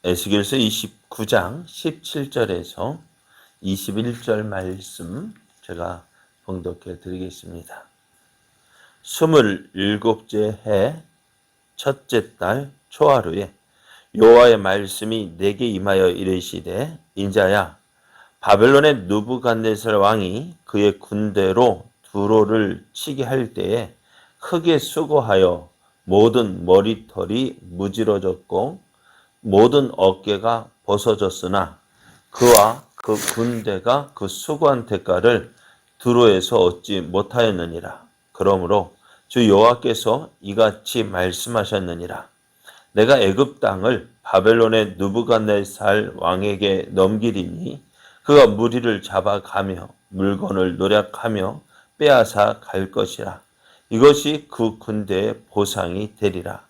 에스겔서 29장 17절에서 21절 말씀 제가 봉독해 드리겠습니다. 27째 해 첫째 달 초하루에 여호와의 말씀이 내게 임하여 이르시되 인자야, 바벨론의 느부갓네살 왕이 그의 군대로 두로를 치게 할 때에 크게 수고하여 모든 머리털이 무지러졌고 모든 어깨가 벗어졌으나 그와 그 군대가 그 수고한 대가를 두로에서 얻지 못하였느니라. 그러므로 주 여호와께서 이같이 말씀하셨느니라. 내가 애굽 땅을 바벨론의 느부갓네살 왕에게 넘기리니 그가 무리를 잡아가며 물건을 노략하며 빼앗아 갈 것이라. 이것이 그 군대의 보상이 되리라.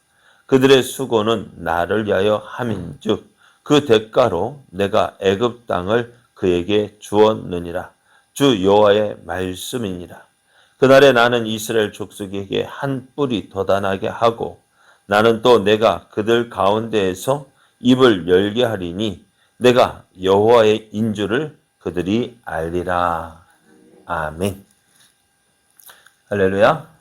그들의 수고는 나를 위하여 함인즉 그 대가로 내가 애굽 땅을 그에게 주었느니라. 주 여호와의 말씀이니라. 그날에 나는 이스라엘 족속에게 한 뿔이 돋아나게 하고 나는 또 내가 그들 가운데에서 입을 열게 하리니 내가 여호와의 인줄을 그들이 알리라. 아멘. 할렐루야.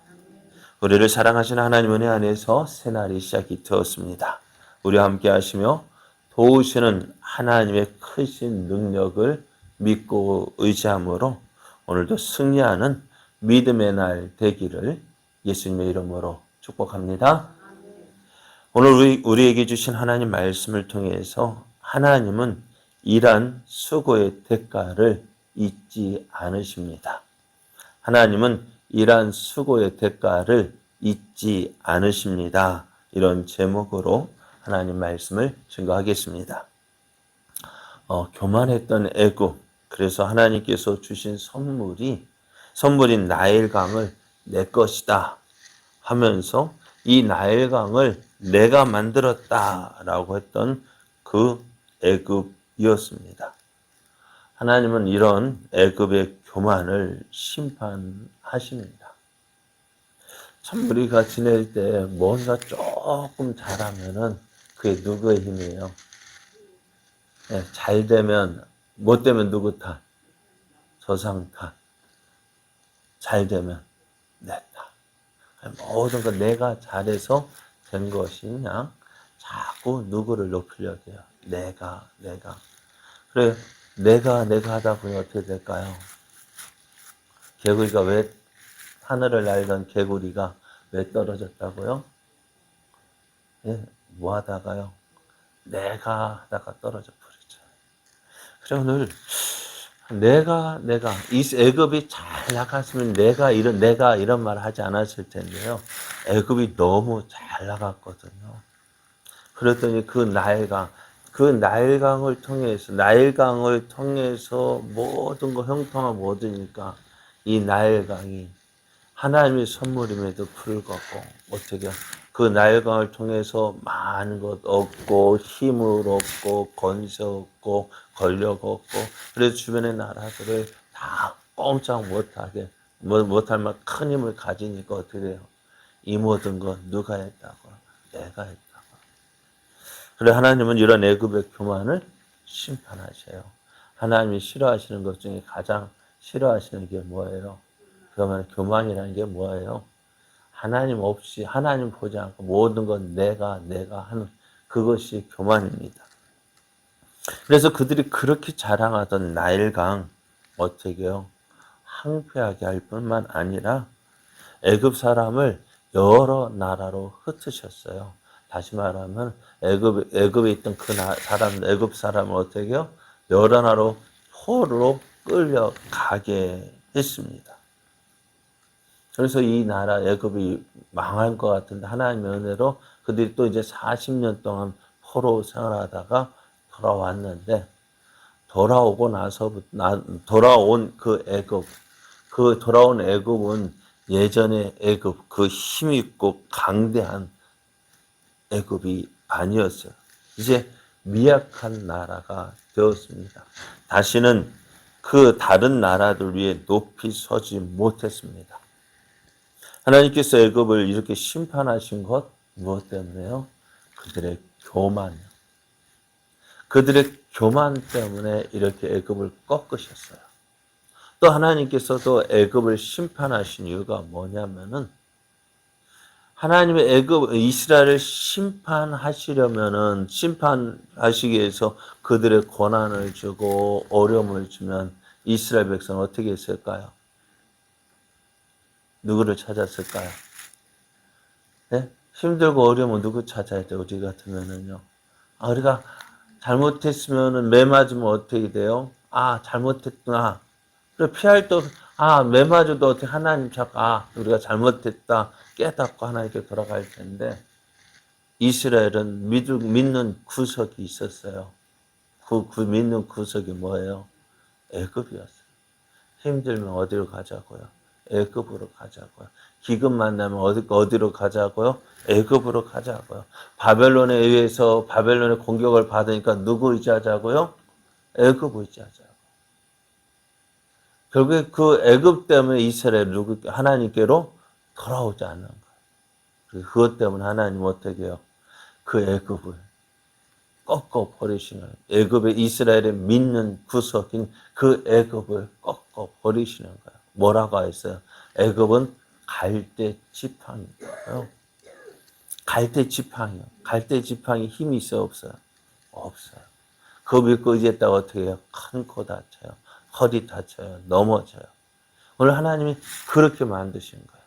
우리를 사랑하시는 하나님 은혜 안에서 새날이 시작이 되었습니다. 우리와 함께 하시며 도우시는 하나님의 크신 능력을 믿고 의지함으로 오늘도 승리하는 믿음의 날 되기를 예수님의 이름으로 축복합니다. 오늘 우리에게 주신 하나님 말씀을 통해서 하나님은 일한 수고의 대가를 잊지 않으십니다. 하나님은 일한 수고의 대가를 잊지 않으십니다. 이런 제목으로 하나님 말씀을 증거하겠습니다. 교만했던 애굽, 그래서 하나님께서 주신 선물인 나일강을 내 것이다 하면서 이 나일강을 내가 만들었다라고 했던 그 애굽이었습니다. 하나님은 이런 애굽의 교만을 심판하십니다. 참 우리가 지낼 때 뭔가 조금 잘하면은 그게 누구의 힘이에요? 잘 되면, 못 되면 누구 탓? 조상 탓. 잘 되면 내 탓. 모든 거 내가 잘해서 된 것이 그냥 자꾸 누구를 높이려고 해요. 내가. 그래, 내가 하다 보니 어떻게 될까요? 개구리가 왜, 하늘을 날던 개구리가 왜 떨어졌다고요? 뭐 하다가요? 내가 하다가 떨어져 버리죠. 그래, 오늘 내가 이 애굽이 잘 나갔으면 내가 이런 말 하지 않았을 텐데요. 애굽이 너무 잘 나갔거든요. 그랬더니 그 나일강을 통해서 모든 거 형통하고 모두니까 이 나일강이 하나님의 선물임에도 불구하고 어떻게 그 나일강을 통해서 많은 것 얻고 힘을 얻고 권세 얻고 권력 얻고 그래서 주변의 나라들을 다 꼼짝 못할 만 큰 힘을 가지니까 어떻게 돼요? 이 모든 건 누가 했다고? 내가 했다고. 그래 하나님은 이런 애굽의 교만을 심판하셔요. 하나님이 싫어하시는 것 중에 가장 싫어하시는 게 뭐예요? 그러면 교만이라는 게 뭐예요? 하나님 없이, 하나님 보지 않고 모든 건 내가 하는 그것이 교만입니다. 그래서 그들이 그렇게 자랑하던 나일강 어떻게 해요? 항폐하게 할 뿐만 아니라 애굽 사람을 여러 나라로 흩으셨어요. 다시 말하면 애굽에 있던 애굽 사람을 어떻게 해요? 여러 나라로 포로로 끌려가게 했습니다. 그래서 이 나라 애굽이 망할 것 같은데 하나님의 은혜로 그들이 또 이제 40년 동안 포로 생활하다가 돌아왔는데 돌아온 애굽은 예전의 애굽, 그 힘있고 강대한 애굽이 아니었어요. 이제 미약한 나라가 되었습니다. 다시는 그 다른 나라들 위에 높이 서지 못했습니다. 하나님께서 애굽을 이렇게 심판하신 것 무엇 때문에요? 그들의 교만이요. 그들의 교만 때문에 이렇게 애굽을 꺾으셨어요. 또 하나님께서도 애굽을 심판하신 이유가 뭐냐면은 하나님의 이스라엘을 심판하시기 위해서 그들의 고난을 주고 어려움을 주면 이스라엘 백성은 어떻게 했을까요? 누구를 찾았을까요? 네? 힘들고 어려우면 누구 찾아야 돼? 우리 같으면은요. 우리가 잘못했으면은 매 맞으면 어떻게 돼요? 잘못했구나. 그래 피할 때 매 맞아도 어떻게 하나님 찾고 우리가 잘못했다 깨닫고 하나님께 돌아갈 텐데 이스라엘은 믿는 구석이 있었어요. 그 믿는 구석이 뭐예요? 애굽이었어요. 힘들면 어디로 가자고요? 애굽으로 가자고요. 기근 만나면 어디로 가자고요? 애굽으로 가자고요. 바벨론에 의해서 바벨론의 공격을 받으니까 누구 의지하자고요? 애굽 의지하자고. 결국에 그 애굽 때문에 이스라엘 하나님께로 돌아오지 않는 거예요. 그것 때문에 하나님 어떻게 해요? 그 애굽을 꺾어 버리시는 애굽의 이스라엘의 믿는 구석인 그 애굽을 꺾어 버리시는 거예요. 뭐라고 했어요? 애굽은 갈대 지팡이예요. 갈대 지팡이요. 갈대 지팡이 힘이 있어요, 없어요? 없어요. 그거 믿고 의지했다가 어떻게 해요? 큰 코 다쳐요. 허리 다쳐요. 넘어져요. 오늘 하나님이 그렇게 만드신 거예요.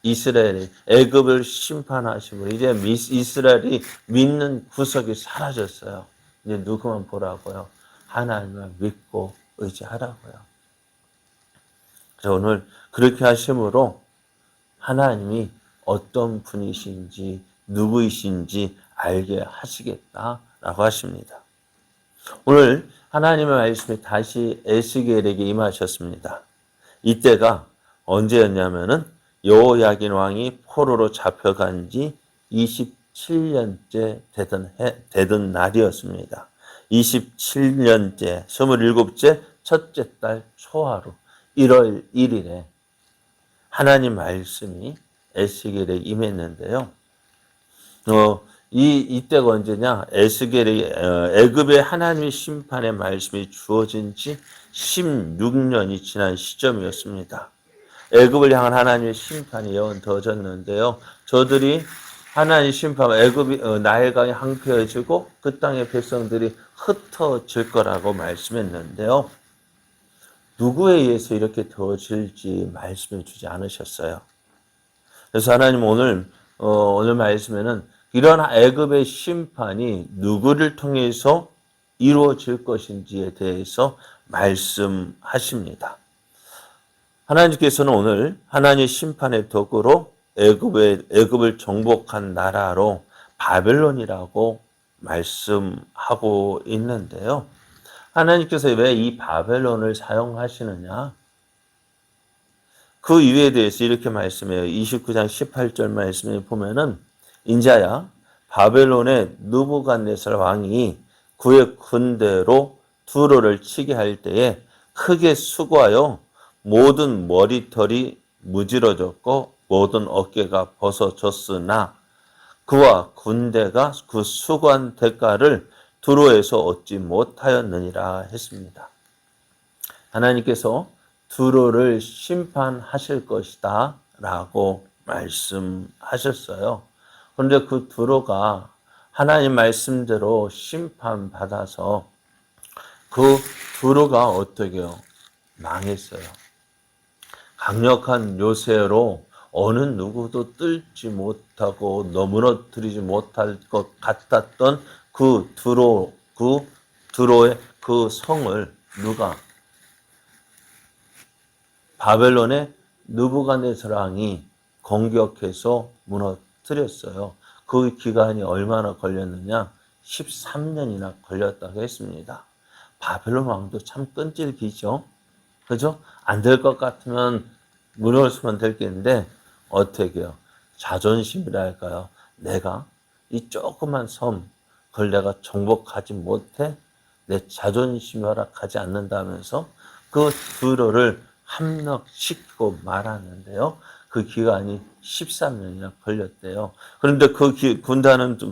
이스라엘이 애굽을 심판하시고 이제 이스라엘이 믿는 구석이 사라졌어요. 이제 누구만 보라고요? 하나님만 믿고 의지하라고요. 그래서 오늘 그렇게 하심으로 하나님이 어떤 분이신지 누구이신지 알게 하시겠다라고 하십니다. 오늘 하나님의 말씀이 다시 에스겔에게 임하셨습니다. 이때가 언제였냐면은 여호야긴 왕이 포로로 잡혀간 지 27년째 되던 날이었습니다. 27년째 27째 첫째 달 초하루 1월 1일에 하나님 말씀이 에스겔에 임했는데요. 이때가 언제냐? 에스겔이 애굽의 하나님의 심판의 말씀이 주어진 지 16년이 지난 시점이었습니다. 애굽을 향한 하나님의 심판이 예언되어졌는데요. 저들이 하나님의 심판, 애굽이 나일강이 항폐해지고 그 땅의 백성들이 흩어질 거라고 말씀했는데요. 누구에 의해서 이렇게 되어질지 말씀해 주지 않으셨어요. 그래서 하나님 오늘 말씀에는 이런 애굽의 심판이 누구를 통해서 이루어질 것인지에 대해서 말씀하십니다. 하나님께서는 오늘 하나님의 심판의 도구로 애굽을 정복한 나라로 바벨론이라고 말씀하고 있는데요. 하나님께서 왜 이 바벨론을 사용하시느냐? 그 이유에 대해서 이렇게 말씀해요. 29장 18절 말씀에 보면은 인자야 바벨론의 느부갓네살 왕이 그의 군대로 두로를 치게 할 때에 크게 수고하여 모든 머리털이 무지러졌고 모든 어깨가 벗어졌으나 그와 군대가 그 수고한 대가를 두로에서 얻지 못하였느니라 했습니다. 하나님께서 두로를 심판하실 것이다 라고 말씀하셨어요. 그런데 그 두로가 하나님 말씀대로 심판받아서 그 두로가 어떻게 해요? 망했어요. 강력한 요새로 어느 누구도 뚫지 못하고 무너뜨리지 못할 것 같았던 그 두로의 그 성을 누가? 바벨론의 느부갓네살 왕이 공격해서 무너뜨렸어요. 그 기간이 얼마나 걸렸느냐? 13년이나 걸렸다고 했습니다. 바벨론 왕도 참 끈질기죠. 그죠? 안 될 것 같으면 무너지면 될 게인데 어떻게 해요? 자존심이랄까요? 내가 이 조그만 섬 그걸 내가 정복하지 못해? 내 자존심이 허락하지 않는다면서 그 두로를 함락시키고 말았는데요. 그 기간이 13년이나 걸렸대요. 그런데 그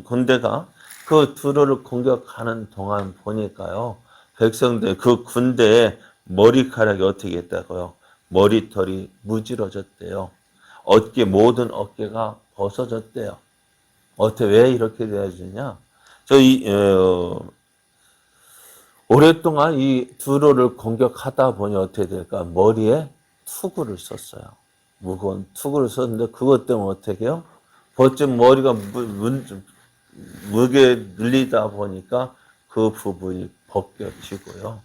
군대가 그 두로를 공격하는 동안 보니까요. 백성들 그 군대에 머리카락이 어떻게 했다고요? 머리털이 무지러졌대요. 모든 어깨가 벗어졌대요. 왜 이렇게 되어지냐? 오랫동안 이 두로를 공격하다 보니 어떻게 될까? 머리에 투구를 썼어요. 무거운 투구를 썼는데 그것 때문에 어떻게 해요? 벌점 머리가 무게 늘리다 보니까 그 부분이 벗겨지고요.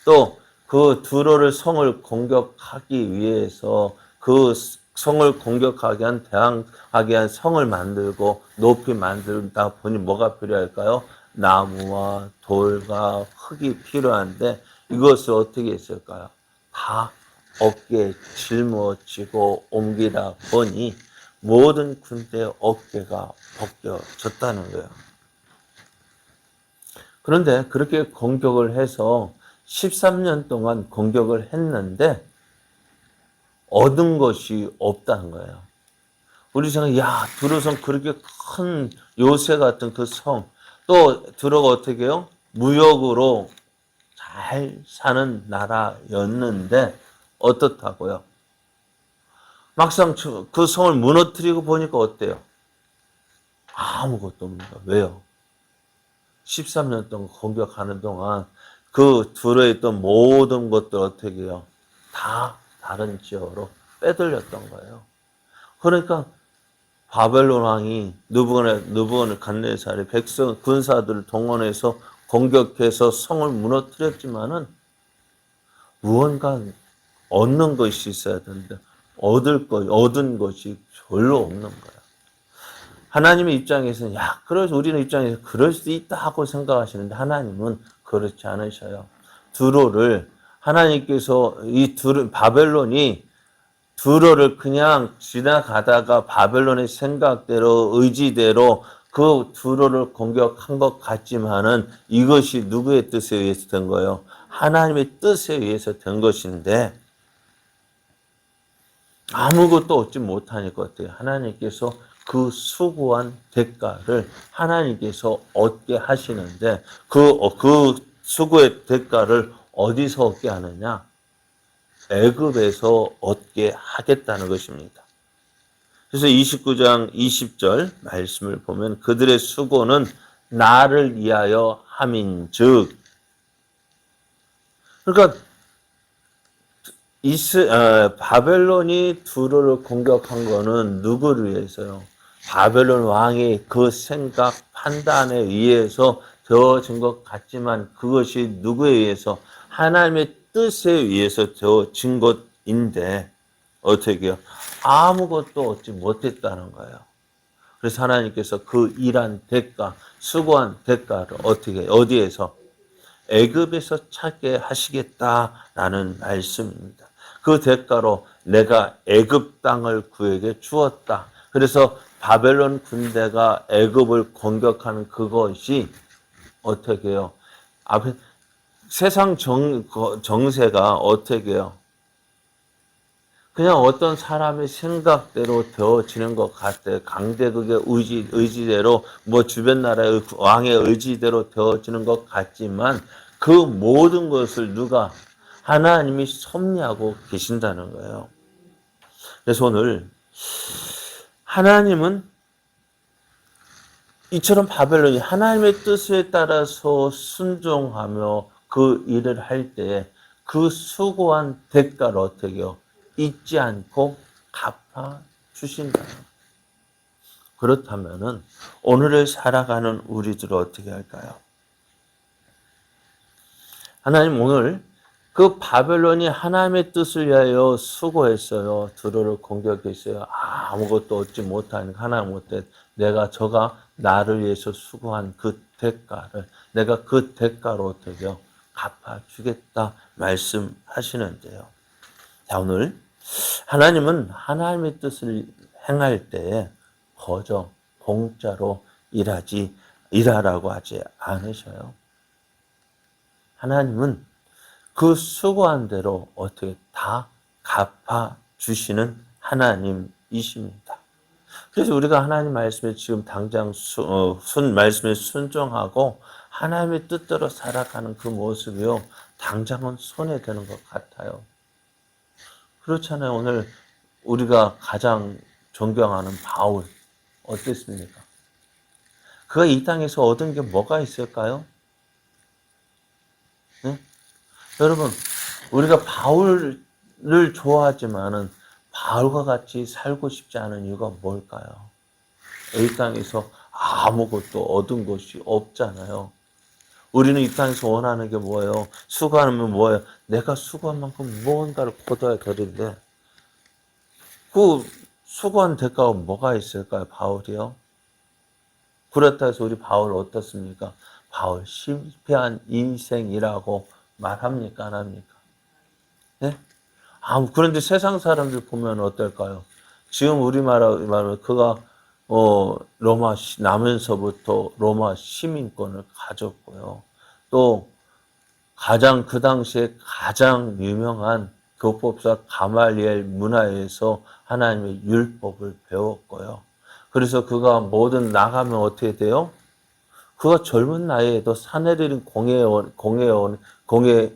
또 그 두로를 성을 공격하기 위해서 그 성을 공격하게 한 대항하게 한 성을 만들고 높이 만들다 보니 뭐가 필요할까요? 나무와 돌과 흙이 필요한데 이것을 어떻게 했을까요? 다 어깨에 짊어지고 옮기다 보니 모든 군대의 어깨가 벗겨졌다는 거예요. 그런데 그렇게 공격을 해서 13년 동안 공격을 했는데 얻은 것이 없다는 거예요. 우리 생각, 두로성 그렇게 큰 요새 같은 그 성, 또 두로가 어떻게 해요? 무역으로 잘 사는 나라였는데 어떻다고요? 막상 그 성을 무너뜨리고 보니까 어때요? 아무것도 없는 거예요. 왜요? 13년 동안 공격하는 동안 그 둘에 있던 모든 것들 어떻게 해요? 다 다른 지역으로 빼돌렸던 거예요. 그러니까 바벨론 왕이 느부갓네살이 백성 군사들을 동원해서 공격해서 성을 무너뜨렸지만은 무언가 얻는 것이 있어야 되는데 얻은 것이 별로 없는 거예요. 하나님의 입장에서는 그래서 우리는 입장에서 그럴 수 있다 하고 생각하시는데 하나님은 그렇지 않으셔요. 두로를 하나님께서 바벨론이 두로를 그냥 지나가다가 바벨론의 생각대로 의지대로 그 두로를 공격한 것 같지만은 이것이 누구의 뜻에 의해서 된 거예요? 하나님의 뜻에 의해서 된 것인데 아무것도 얻지 못하니까 어때요? 하나님께서 그 수고한 대가를 하나님께서 얻게 하시는데 그 수고의 대가를 어디서 얻게 하느냐? 애굽에서 얻게 하겠다는 것입니다. 그래서 29장 20절 말씀을 보면 그들의 수고는 나를 위하여 함인즉 그러니까 바벨론이 두로를 공격한 거는 누구를 위해서요? 바벨론 왕의 그 생각, 판단에 의해서 되어진 것 같지만 그것이 누구에 의해서? 하나님의 뜻에 의해서 되어진 것인데 어떻게 해요? 아무것도 얻지 못했다는 거예요. 그래서 하나님께서 그 일한 대가, 수고한 대가를 어디에서? 애굽에서 찾게 하시겠다라는 말씀입니다. 그 대가로 내가 애굽 땅을 그에게 주었다. 그래서 바벨론 군대가 애굽을 공격하는 그것이 어떻게 해요? 세상 정세가 어떻게 해요? 그냥 어떤 사람의 생각대로 되어지는 것 같아요. 강대국의 의지대로, 주변 나라의 왕의 의지대로 되어지는 것 같지만 그 모든 것을 하나님이 섭리하고 계신다는 거예요. 그래서 오늘 하나님은 이처럼 바벨론이 하나님의 뜻에 따라서 순종하며 그 일을 할 때 그 수고한 대가를 어떻게 해요? 잊지 않고 갚아 주신다. 그렇다면은 오늘을 살아가는 우리들은 어떻게 할까요? 하나님 오늘 그 바벨론이 하나님의 뜻을 위하여 수고했어요. 두로를 공격했어요. 아무것도 얻지 못하니까 하나님 못해 저가 나를 위해서 수고한 그 대가를 내가 그 대가로 어떻게요? 갚아주겠다 말씀하시는데요. 자, 오늘 하나님은 하나님의 뜻을 행할 때에 공짜로 일하라고 하지 않으셔요. 하나님은 그 수고한 대로 어떻게 다 갚아주시는 하나님이십니다. 그래서 우리가 하나님 말씀에 지금 당장 말씀에 순종하고 하나님의 뜻대로 살아가는 그 모습이요. 당장은 손해되는 것 같아요. 그렇잖아요. 오늘 우리가 가장 존경하는 바울 어땠습니까? 그가 이 땅에서 얻은 게 뭐가 있을까요? 네? 여러분, 우리가 바울을 좋아하지만은 바울과 같이 살고 싶지 않은 이유가 뭘까요? 이 땅에서 아무것도 얻은 것이 없잖아요. 우리는 이 땅에서 원하는 게 뭐예요? 수고하면 뭐예요? 내가 수고한 만큼 무언가를 거둬야 되는데 그 수고한 대가가 뭐가 있을까요? 바울이요? 그렇다 해서 우리 바울 어떻습니까? 바울 실패한 인생이라고 말합니까? 안 합니까? 네? 그런데 세상 사람들 보면 어떨까요? 지금 우리말로 그가 로마 나면서부터 로마 시민권을 가졌고요. 또 그 당시에 가장 유명한 교법사 가말리엘 문화에서 하나님의 율법을 배웠고요. 그래서 그가 뭐든 나가면 어떻게 돼요? 그가 젊은 나이에도 사내들인 교회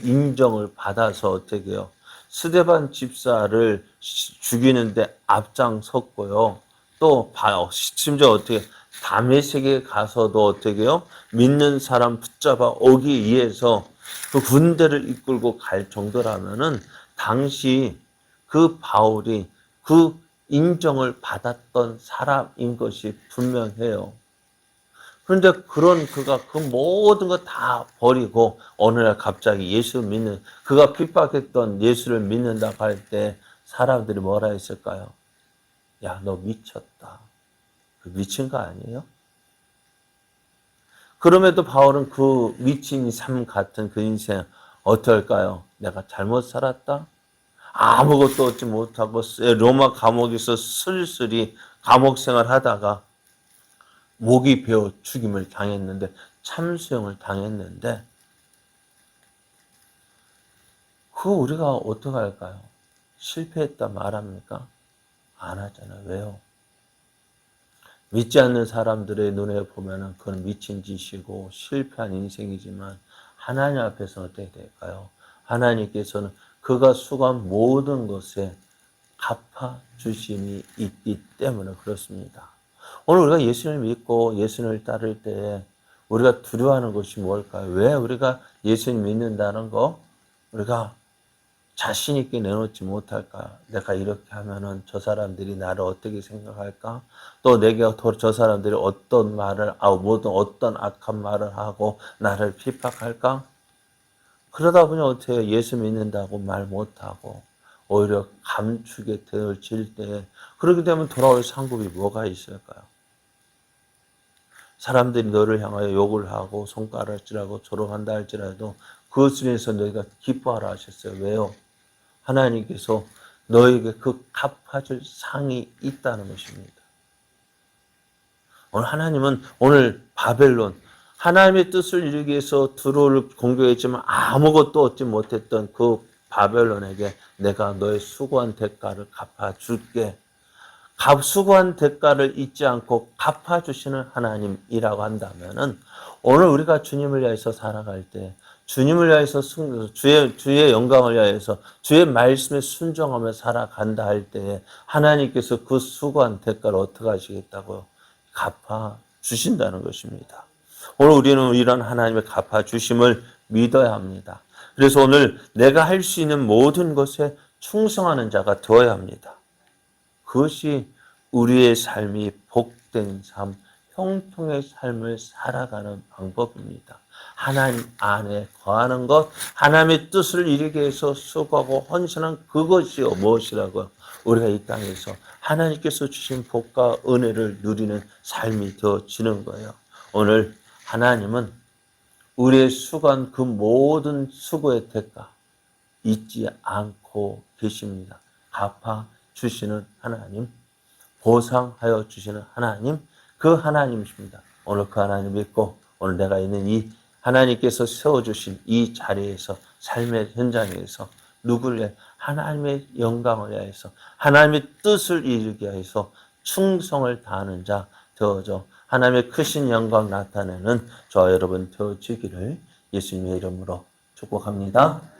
인정을 받아서 어떻게 해요? 스데반 집사를 죽이는데 앞장섰고요. 또 봐요. 심지어 어떻게 다메섹에 가서도 어떻게 해요? 믿는 사람 붙잡아 오기 위해서 그 군대를 이끌고 갈 정도라면은 당시 그 바울이 그 인정을 받았던 사람인 것이 분명해요. 그런데 그가 그 모든 거 다 버리고 어느 날 갑자기 예수 믿는, 그가 핍박했던 예수를 믿는다고 할 때 사람들이 뭐라 했을까요? 야, 너 미쳤다. 그 미친 거 아니에요? 그럼에도 바울은 그 미친 삶 같은 그 인생 어떨까요? 내가 잘못 살았다? 아무것도 얻지 못하고 로마 감옥에서 쓸쓸히 감옥 생활 하다가 목이 베어 죽임을 당했는데, 참수형을 당했는데, 그거 우리가 어떻게 할까요? 실패했다 말합니까? 안 하잖아요. 왜요? 믿지 않는 사람들의 눈에 보면은 그건 미친 짓이고 실패한 인생이지만 하나님 앞에서 어떻게 될까요? 하나님께서는 그가 수고한 모든 것에 갚아주심이 있기 때문에 그렇습니다. 오늘 우리가 예수님을 믿고 예수님을 따를 때 우리가 두려워하는 것이 뭘까요? 왜 우리가 예수님 믿는다는 거 우리가 자신 있게 내놓지 못할까? 내가 이렇게 하면은 저 사람들이 나를 어떻게 생각할까? 또 내게 저 사람들이 어떤 말을 어떤 악한 말을 하고 나를 핍박할까? 그러다 보니 어떻게 해요? 예수 믿는다고 말 못하고 오히려 감추게 되어질 때, 그렇게 되면 돌아올 상급이 뭐가 있을까요? 사람들이 너를 향하여 욕을 하고 손가락질하고 조롱한다 할지라도 그것을 위해서 너희가 기뻐하라 하셨어요. 왜요? 하나님께서 너에게 그 갚아줄 상이 있다는 것입니다. 오늘 하나님은 오늘 바벨론, 하나님의 뜻을 이루기 위해서 두로를 공격했지만 아무것도 얻지 못했던 그 바벨론에게 내가 너의 수고한 대가를 갚아줄게. 수고한 대가를 잊지 않고 갚아주시는 하나님이라고 한다면은 오늘 우리가 주님을 위해서 살아갈 때, 주님을 위해서 주의 영광을 위해서 주의 말씀에 순종하며 살아간다 할 때에 하나님께서 그 수고한 대가를 어떻게 하시겠다고요? 갚아주신다는 것입니다. 오늘 우리는 이런 하나님의 갚아주심을 믿어야 합니다. 그래서 오늘 내가 할 수 있는 모든 것에 충성하는 자가 되어야 합니다. 그것이 우리의 삶이 복된 삶, 형통의 삶을 살아가는 방법입니다. 하나님 안에 거하는 것, 하나님의 뜻을 이루기 위해서 수고하고 헌신한 그것이요 무엇이라고요? 우리가 이 땅에서 하나님께서 주신 복과 은혜를 누리는 삶이 되어지는 거예요. 오늘 하나님은 우리의 수고한 그 모든 수고의 대가 잊지 않고 계십니다. 갚아 주시는 하나님, 보상하여 주시는 하나님, 그 하나님이십니다. 오늘 그 하나님 믿고 오늘 내가 있는 이 하나님께서 세워주신 이 자리에서, 삶의 현장에서 누구를 위해? 하나님의 영광을 위해서, 하나님의 뜻을 이루기 위해서 충성을 다하는 자 되어져 하나님의 크신 영광 나타내는 저와 여러분 되어지기를 예수님의 이름으로 축복합니다.